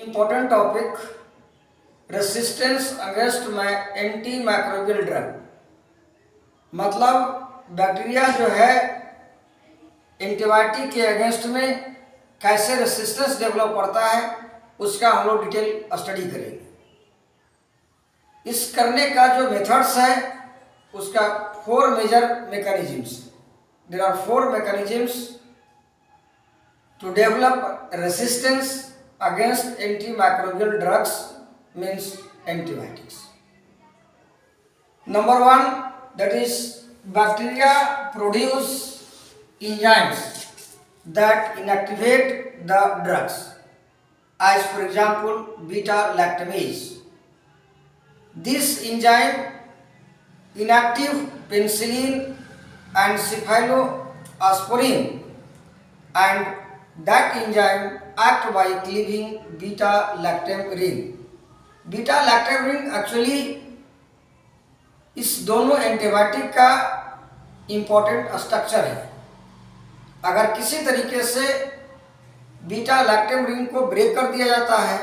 Important topic, resistance against anti microbial drug. मतलब bacteria जो है एंटीबायोटिक के अगेंस्ट में कैसे रेसिस्टेंस डेवलप करता है उसका हम लोग डिटेल स्टडी करेंगे। इस करने का जो मेथड्स है उसका 4 major mechanisms. There are 4 mechanisms to develop resistance against antimicrobial drugs means antibiotics. Number 1, that is bacteria produce enzymes that inactivate the drugs, as for example beta lactamase. This enzyme inactive penicillin and cephalosporin, and that enzyme act by cleaving beta lactam ring. Beta lactam ring actually इस दोनों antibiotic का important structure है। अगर किसी तरीके से beta lactam ring को break कर दिया जाता है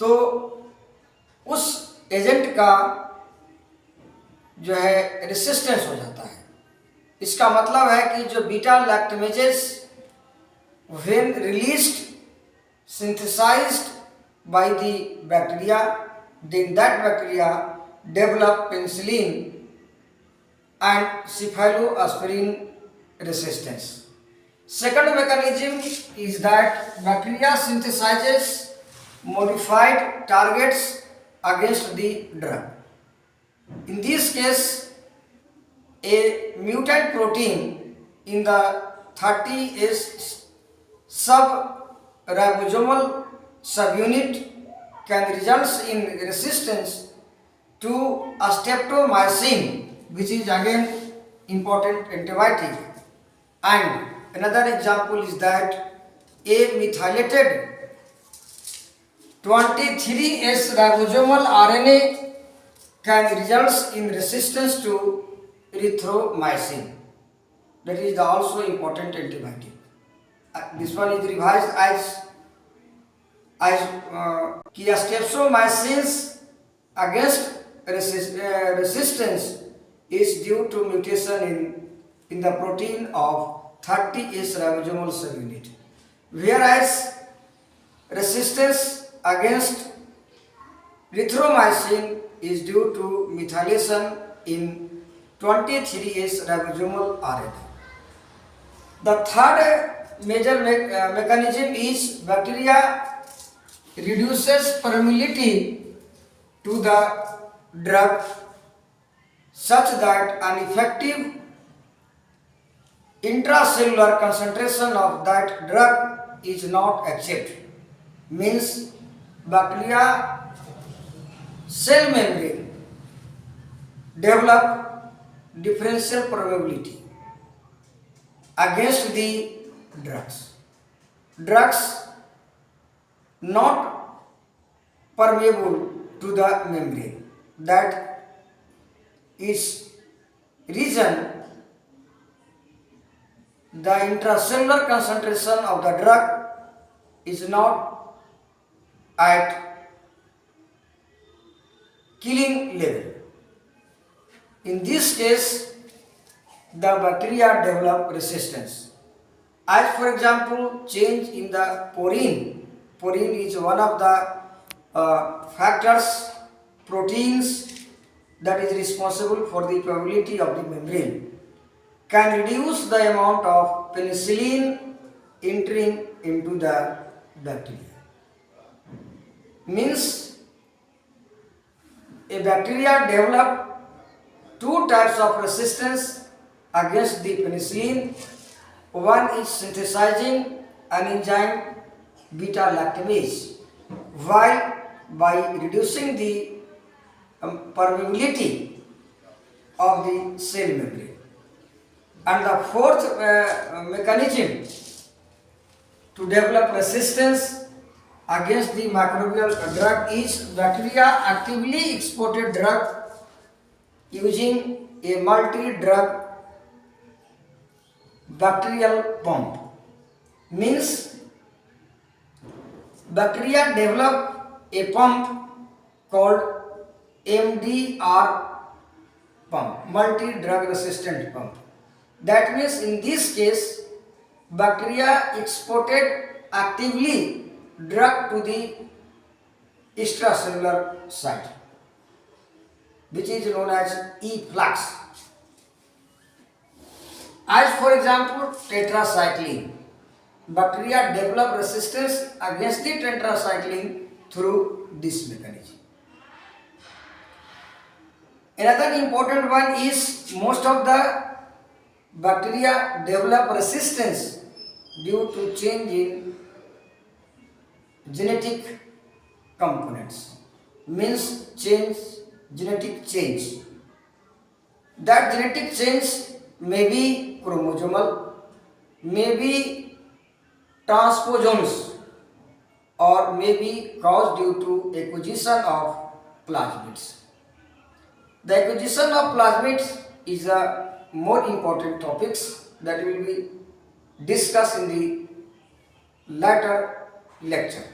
तो उस एजेंट का जो है रेसिस्टेंस हो जाता है। इसका मतलब है कि जो beta लैक्टमेजेस when released, synthesized by the bacteria, then that bacteria develop penicillin and cephalosporin resistance. Second mechanism is that bacteria synthesizes modified targets against the drug. In this case, a mutant protein in the 30S sub-ribosomal subunit can result in resistance to streptomycin, which is again important antibiotic. And another example is that a methylated 23S ribosomal RNA can result in resistance to erythromycin. That is also important antibiotic. This one is revised as streptomycins against resistance is due to mutation in the protein of 30S ribosomal subunit, whereas resistance against erythromycin is due to methylation in 23S ribosomal RNA. The third major mechanism is bacteria reduces permeability to the drug such that an effective intracellular concentration of that drug is not achieved. Means bacteria cell membrane develop differential permeability against the drugs not permeable to the membrane. That is reason the intracellular concentration of the drug is not at killing level. In this case, the bacteria develop resistance. As for example, change in the porine. Porine is one of the factors, proteins that is responsible for the permeability of the membrane, can reduce the amount of penicillin entering into the bacteria. Means a bacteria develop 2 types of resistance against the penicillin. One is synthesizing an enzyme beta lactamase, while by reducing the permeability of the cell membrane. And the fourth mechanism to develop resistance against the microbial drug is bacteria actively exported drug using a multi-drug bacterial pump. Means bacteria develop a pump called MDR pump, multi-drug resistant pump. That means in this case, bacteria exported actively drug to the extracellular site, which is known as efflux. As for example, tetracycline. Bacteria develop resistance against the tetracycline through this mechanism. Another important one is most of the bacteria develop resistance due to change in genetic components, means genetic change. That genetic change may be chromosomal, may be transposons, or may be caused due to acquisition of plasmids. The acquisition of plasmids is a more important topics that will be discussed in the later lecture.